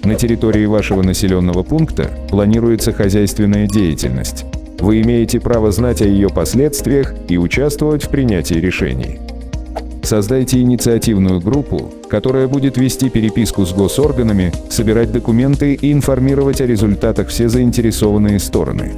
На территории вашего населенного пункта планируется хозяйственная деятельность. Вы имеете право знать о ее последствиях и участвовать в принятии решений. Создайте инициативную группу, которая будет вести переписку с госорганами, собирать документы и информировать о результатах все заинтересованные стороны.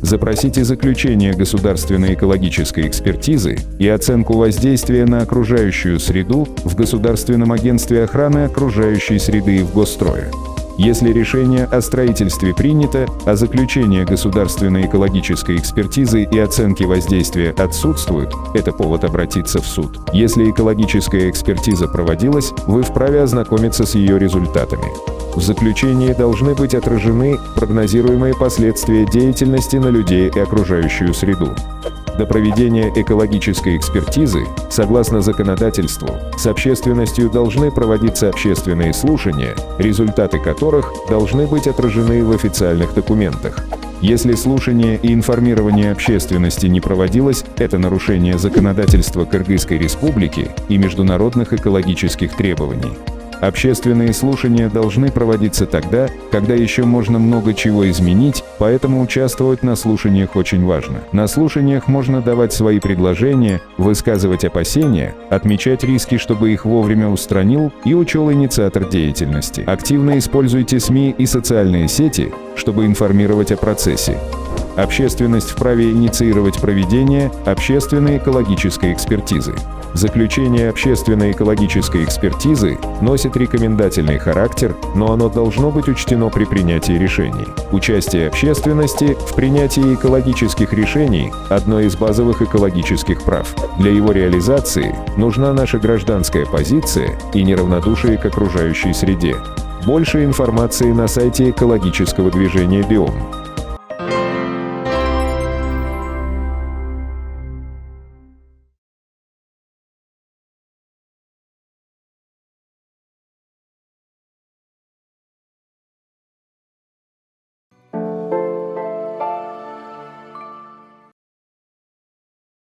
Запросите заключение государственной экологической экспертизы и оценку воздействия на окружающую среду в Государственном агентстве охраны окружающей среды и в Госстрое. Если решение о строительстве принято, а заключение государственной экологической экспертизы и оценки воздействия отсутствуют, это повод обратиться в суд. Если экологическая экспертиза проводилась, вы вправе ознакомиться с ее результатами. В заключении должны быть отражены прогнозируемые последствия деятельности на людей и окружающую среду. До проведения экологической экспертизы, согласно законодательству, с общественностью должны проводиться общественные слушания, результаты которых должны быть отражены в официальных документах. Если слушание и информирование общественности не проводилось, это нарушение законодательства Кыргызской Республики и международных экологических требований. Общественные слушания должны проводиться тогда, когда еще можно много чего изменить, поэтому участвовать на слушаниях очень важно. На слушаниях можно давать свои предложения, высказывать опасения, отмечать риски, чтобы их вовремя устранил и учел инициатор деятельности. Активно используйте СМИ и социальные сети, чтобы информировать о процессе. Общественность вправе инициировать проведение общественной экологической экспертизы. Заключение общественной экологической экспертизы носит рекомендательный характер, но оно должно быть учтено при принятии решений. Участие общественности в принятии экологических решений – одно из базовых экологических прав. Для его реализации нужна наша гражданская позиция и неравнодушие к окружающей среде. Больше информации на сайте экологического движения «Биом».